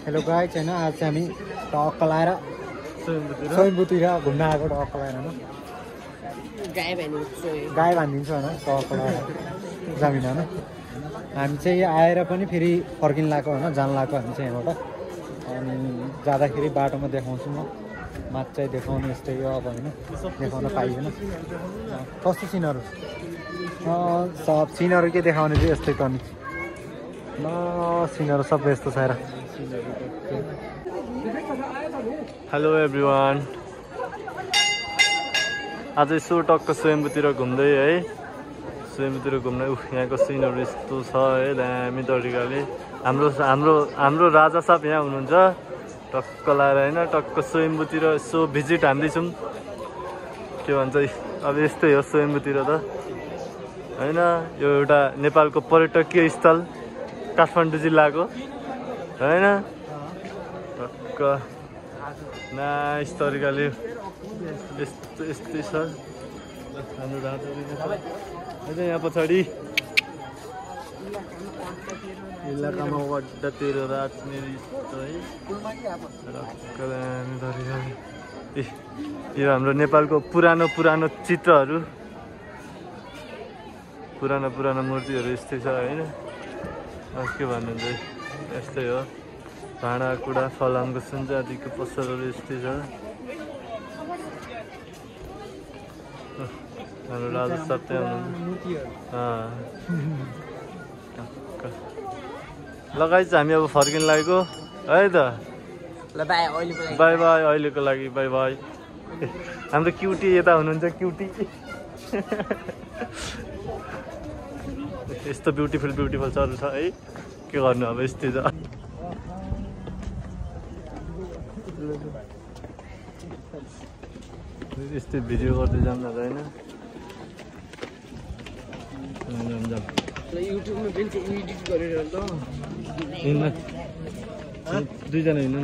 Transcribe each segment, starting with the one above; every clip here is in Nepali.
हेलो गाइस हैन आज चाहिँ हामी टक्क लाएर स्वयम्भूतिर घुम्न आएको टक्क लाएर हैन गाई बान्दिन्छ हैन टक्क लाएर जमिन हैन हामी चाहिँ आएर पनि फेरि फर्किन लाग्यो हैन जान लाग्यो हामी चाहिँ यहाँबाट अनि जाँदाखेरि बाटोमा देखाउँछु म माछ चाहिँ देखाउनु यस्तै हो अब हैन देखाउन पाइएन कस्तो सिनहरु सब सिनहरु के देखाउने चाहिँ यस्तै त नि ल सिनहरु सब यस्तो छ हेर हेलो एभ्रिवान आज यसो टक्क स्वयम्भूतिर घुम्दै है स्वयम्भूतिर घुम्न यहाँको सिनहरु यस्तो छ है दामी तरिकाले हाम्रो राजा साहब यहाँ हुनुहुन्छ टक्क लाएर हैन टक्क स्वयम्भूतिर यसो भिजिट हान्दैछौँ के भन्छ अब यस्तै हो स्वयम्भूतिर त हैन यो एउटा नेपालको पर्यटकीय स्थल काठमाडौँ जिल्लाको हैन टक्क नाइस तरिकाले यस्तै छ हाम्रो राजा यहाँ पछाडि इलाकामा वड्डा तेरो राजनेरी है यो हाम्रो नेपालको पुरानो चित्रहरू पुरानो मूर्तिहरू यस्तै छ हैन के भन्नुहुन्छ यस्तै हो भाँडाकुँडा फलामको सुनचाँदीको पसलहरू यस्तै छ हाम्रो राजा साहब त्यहाँ लगाइछ हामी अब फर्किन लागेको है त बाई बाई अहिलेको लागि बाई बाई हाम्रो क्युटी यता हुनुहुन्छ क्युटी यस्तो ब्युटिफुल चरु छ है के गर्नु अब यस्तै छ यस्तै भिडियो गर्दै जाऊँ न त हैन युट्युबमा पनि एडिट गरेर ल दुईजना हिँड्नु न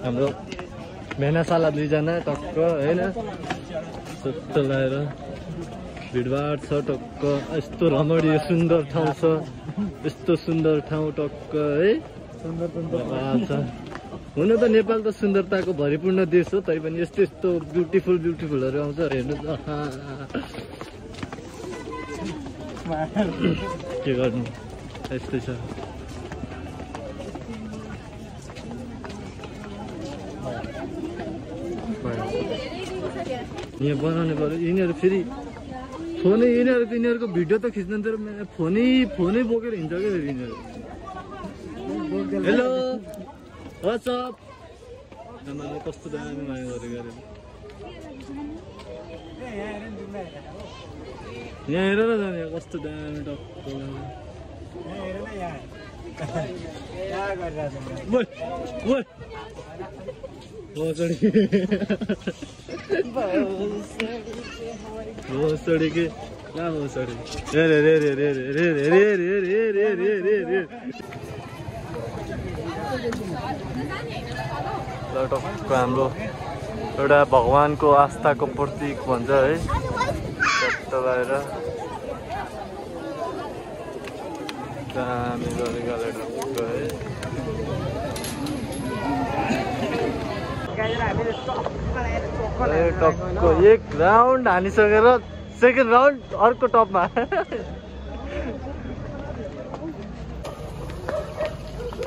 हाम्रो भेनासाला दुईजना टक्क हैन सट्ट लगाएर भिडभाड छ टक्क यस्तो रमणीय सुन्दर ठाउँ छ यस्तो सुन्दर ठाउँ टक्क है छ हुन त नेपाल त सुन्दरताको भरिपूर्ण देश हो तैपनि यस्तो ब्युटिफुलहरू आउँछ हेर्नु के गर्नु यस्तै छ यहाँ बनाउने पर्यो यिनीहरू फेरि यिनीहरूको भिडियो त खिच्दैन तर फोनै बोकेर हिँड्छ क्या फेरि यिनीहरू हेलो व्हाट्सअप कस्तो दामी माया गरेको अरे यहाँ हेर न जाने कस्तो दामी टक्क भोसडी के ना भोसडी टक्क हाम्रो एउटा भगवानको आस्थाको प्रतीक भन्छ है टक्क लगाएर दामी तरिकाले टक्क है टक्क एक राउन्ड हानिसकेर सेकेन्ड राउन्ड अर्को टपमा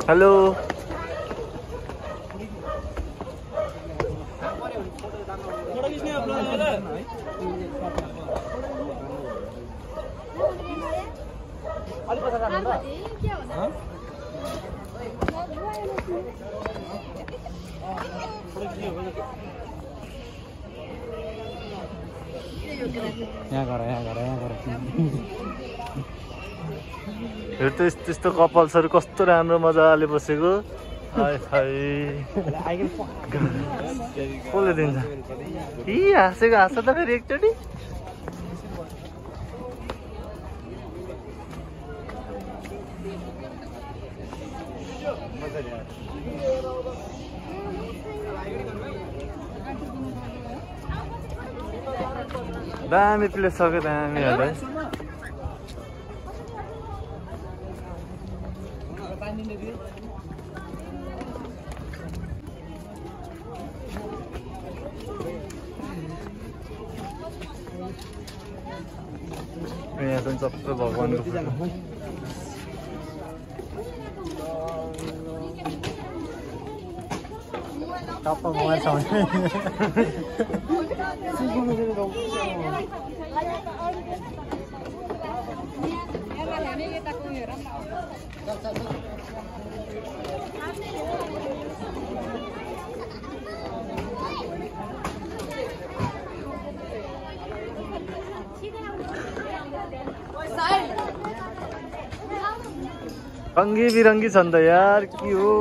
हेलो यहाँ गर हेर त त्यस्तो कपल्सहरू कस्तो राम्रो मजाले बसेको कसले दिन्छ हाँसेको हाँस त फेरि एकचोटि दामी प्लेस छ क्या दामी होला यहाँ चाहिँ सबै भगवान्को टप्प मोबाइल छ भने रङ्गी बिरङ्गी छन् त यार के हो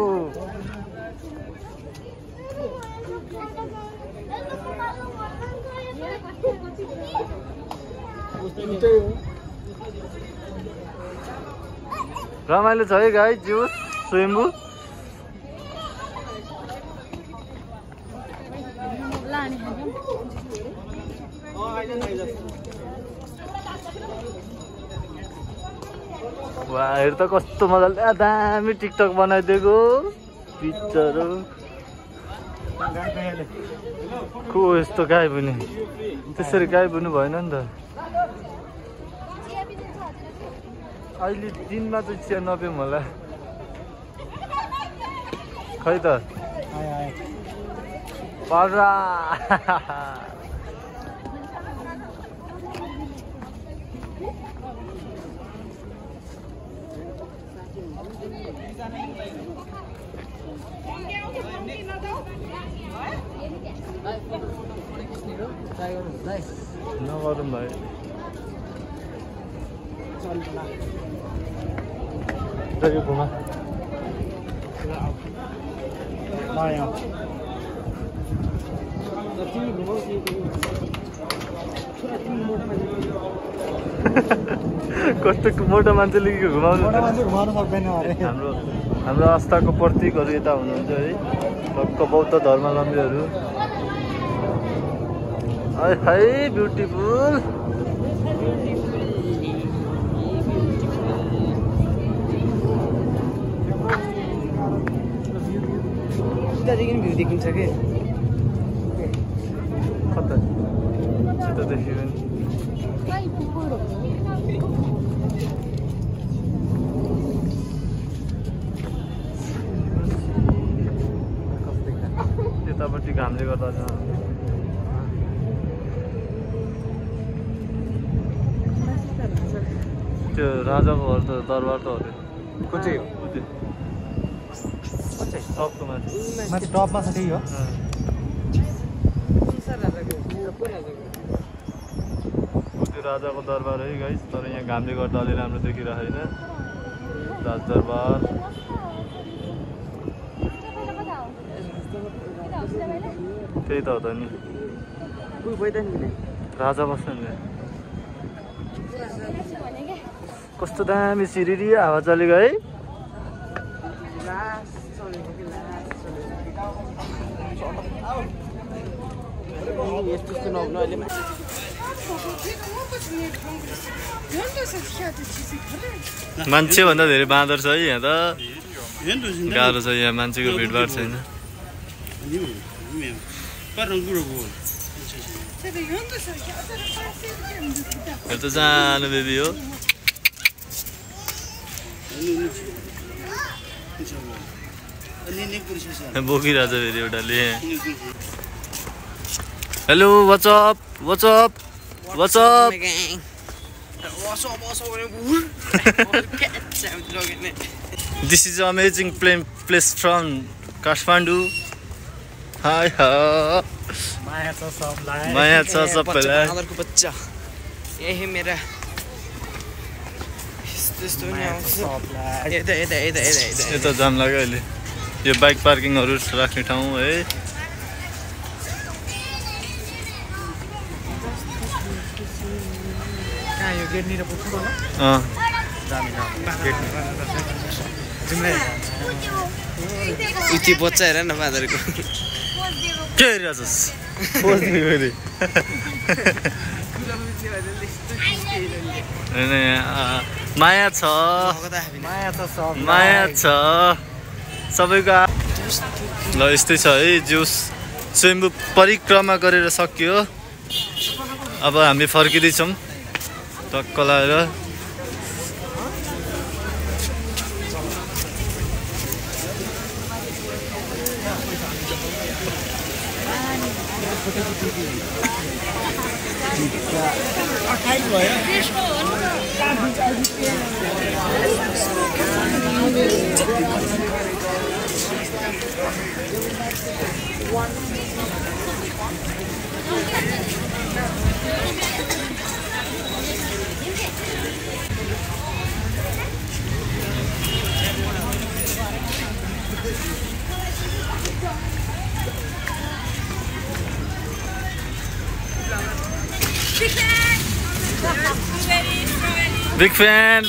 रमाइलो छ है गाई ज्यूस स्वयम्भू वा हेर त कस्तो मजाले दामी टिकटक बनाइदिएको पिक्चर को यस्तो गाई पनि त्यसरी गाई पनि भएन नि त अहिले दिनमा त चिया नपिउँ होला खै त पर्रा नगरौँ भाइ घुमा कस्तो मोटो मान्छेले घुमाउनु सक्दैन हाम्रो आस्थाको प्रतीकहरू यता हुनुहुन्छ है भक्त बौद्ध धर्मावलम्बीहरू है ब्युटिफुल उतादेखि भ्यू देखिन्छ के कता सिधा देखियो नि यतापट्टि घामले गर्दा त्यो राजाको घर त दरबार त हो कुन चाहिँ हो टपको माथि टपमा छ त्यही हो त्यो राजाको दरबार है गाइस तर यहाँ घामले गर्दा अलि राम्रो देखिरहेको छैन राजदरबार त्यही त हो त नि राजा बस्छ नि कस्तो दामी सिरिरी हावा चलेको है मान्छे भन्दा धेरै बाँदर छ है यहाँ त गाह्रो छ यहाँ मान्छेको भिडभाड छैन यो त सानो बेबी हो बोकिरहेछ फेरि एउटाले hello WhatsApp WhatsApp WhatsApp this is amazing place from Kathmandu hi माया छ सबैलाई बच्चा यही मेरा यता जाम लाग्यो अहिले यो बाइक पार्किङहरू राख्ने ठाउँ है उति बच्चा हेर न बाँदरको के हेरिरहेछस् माया छ माया छ सबैको ल यस्तै छ है जुस स्वयम्भू परिक्रमा गरेर सकियो अब हामी फर्किँदैछौँ टक्क लाएर बिग फ्यान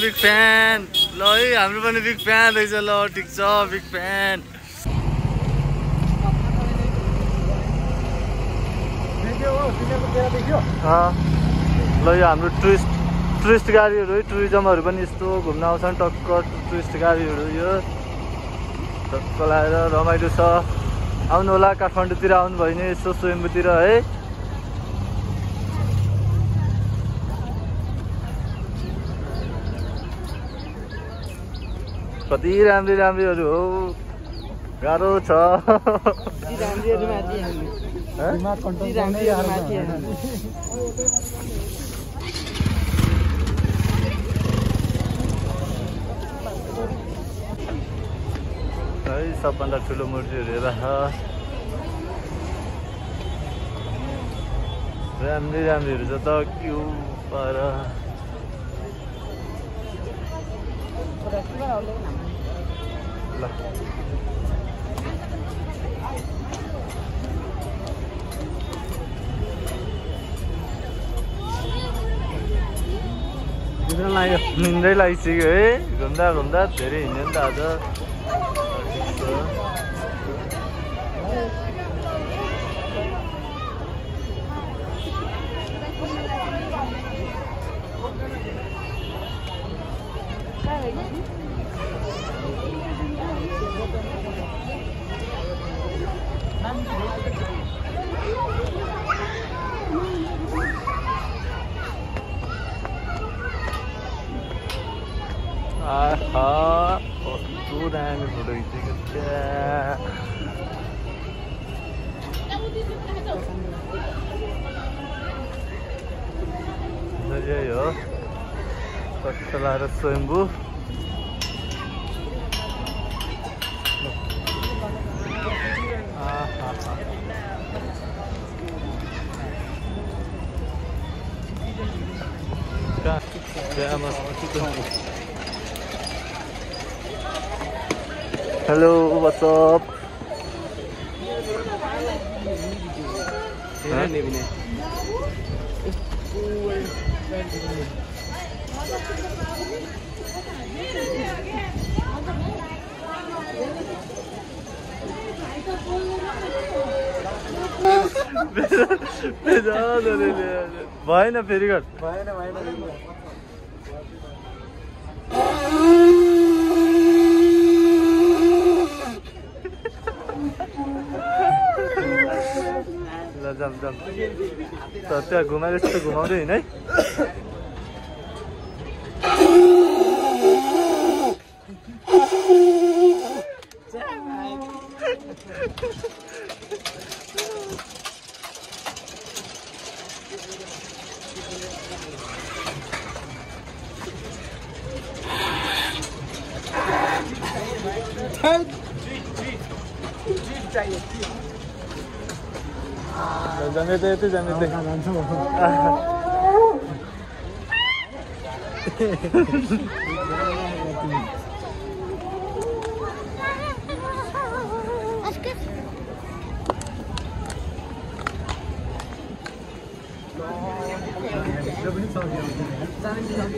ल है हाम्रो पनि बिग फ्यान रहेछ ल ठिक छ बिग फ्यान ल यो हाम्रो टुरिस्ट गाडीहरू है टुरिज्महरू पनि यस्तो घुम्न आउँछन् टक्क टुरिस्ट गाडीहरू यो टक्क लाएर रमाइलो छ आउनु होला काठमाडौँतिर आउनु भयो भने यसो स्वयम्भूतिर है कति राम्रीहरू हो गाह्रो छ है सबभन्दा ठुलो मूर्तिहरू हेर राम्रीहरू छ त क्यु पर ल निन्द्रै लागिसक्यो है घुम्दा धेरै हिँड्यो नि त आज कस्तो दामी फोटो खिचेको यही हो टक्क लाएर स्वयम्भू Hello, what's up? भएन फेरि गर भएन ल जाम त्यहाँ घुमाएर यस्तो घुमाउँदै हिँड है जाने दे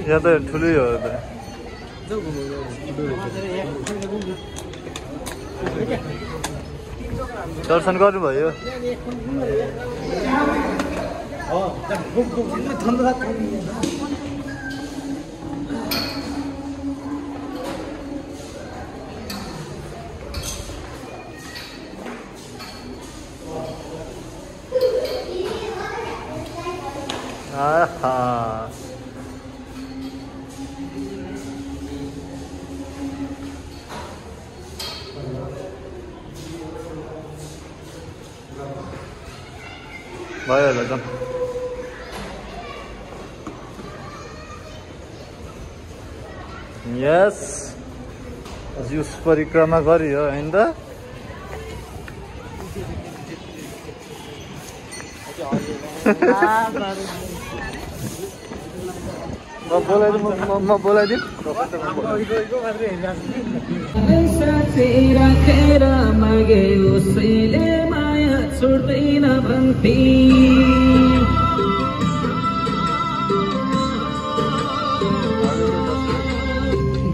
यहाँ त ठुलै हो त दर्शन गर्नुभयो आहा भयो होला जाउँ यस जुस परिक्रमा गरियो हैन त म बोलाइदिउँ राखेर मागे उसैले माया छोड्दैन भन्थे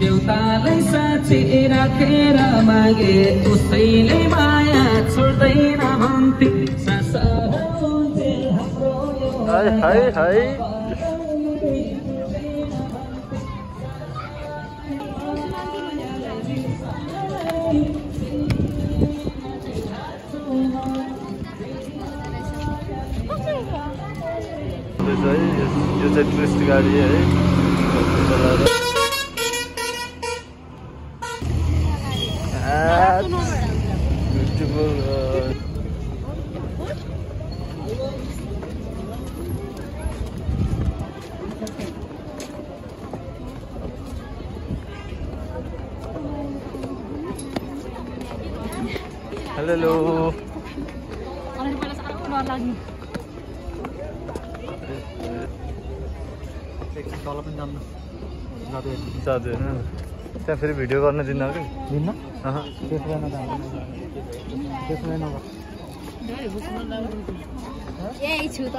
देउतालाई साँच्चै राखेर मागे उसैले माया छोड्दैन भन्थे हाय हाय हाय यो चाहिँ टुरिस्ट गाडी है ब्युटिफुल हेलो जाँदैन त्यहाँ फेरि भिडियो गर्न दिन्न कि दिन्न यही छु त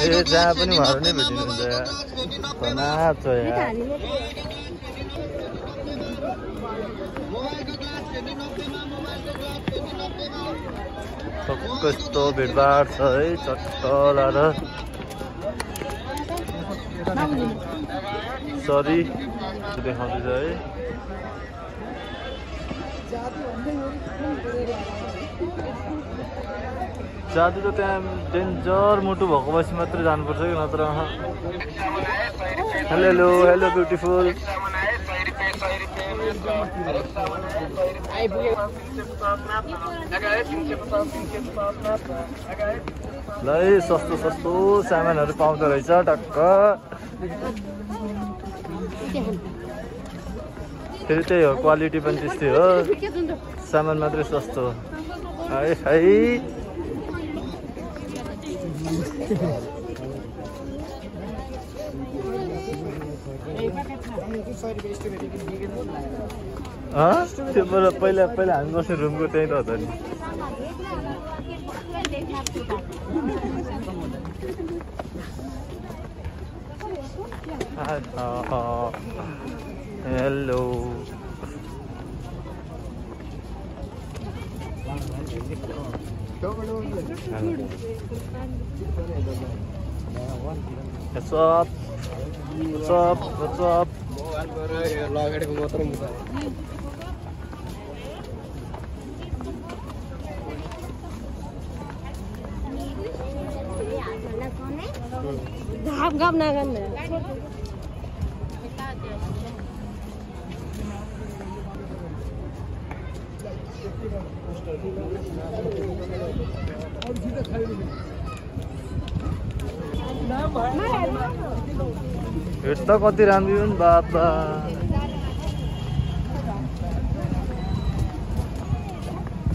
ए जहाँ पनि उहाँहरू नै भेटिनुहुन्छ नाच यार कस्तो भिडभाड छ है चट्ट लाएर सरी देखाउँदैछ है जादु त त्यहाँ डेन्जर मुटु भएको बसी मात्रै जानुपर्छ कि नत्र हेलो हेलो ब्युटिफुल ल सस्तो सस्तो सामानहरू पाउँदो रहेछ टक्क फेरि त्यही हो क्वालिटी पनि त्यस्तै हो सामान मात्रै सस्तो है है त्यो पहिला पहिला हामी बस्ने रुमको त्यही त हो त नि hello What's up? What's up? What's up? गफ ना करना भेट त कति राम्रो हो नि बाबा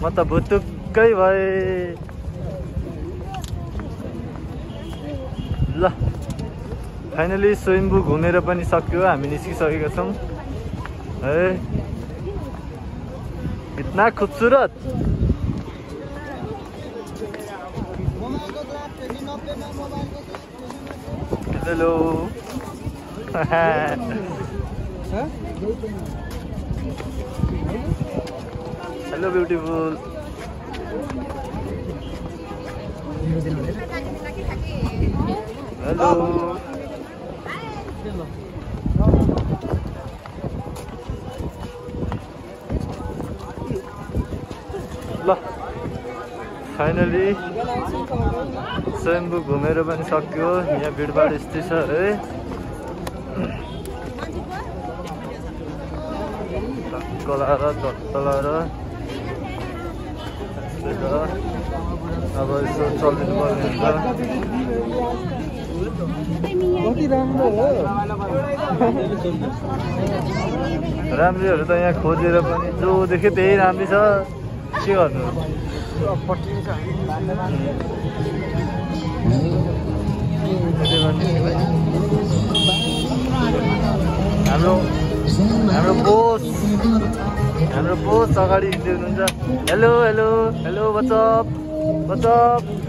म त भुतुक्कै भए ल फाइनली स्वयम्भू घुमेर पनि सक्यो हामी निस्किसकेका छौं है इतना खूबसूरत हेलो हेलो ब्युटिफुल हेलो ल फाइनली स्वयम्भू घुमेर पनि सक्यो यहाँ भिडभाड यस्तै छ है चट्टलाएर अब यसो चलिदिनु पर्ने हुन्छ राम्रीहरू त यहाँ खोजेर पनि जो देख्यो त्यही राम्री छ के गर्नु हाम्रो बोस अगाडि हिँड्दै हुनुहुन्छ hello hello hello WhatsApp WhatsApp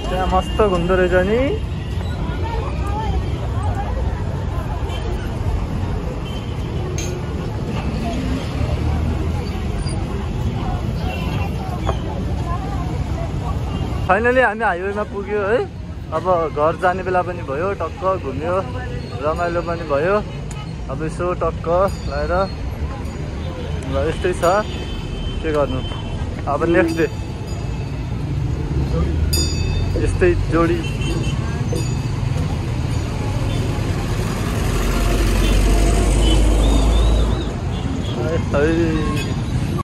त्यहाँ मस्त घुम्दो रहेछ नि फाइनली हामी हाइवेमा पुग्यो है अब घर जाने बेला पनि भयो टक्क घुम्यो रमाइलो पनि भयो अब यसो टक्क लगाएर ल यस्तै छ के गर्नु अब नेक्स्ट डे यस्तै जोडी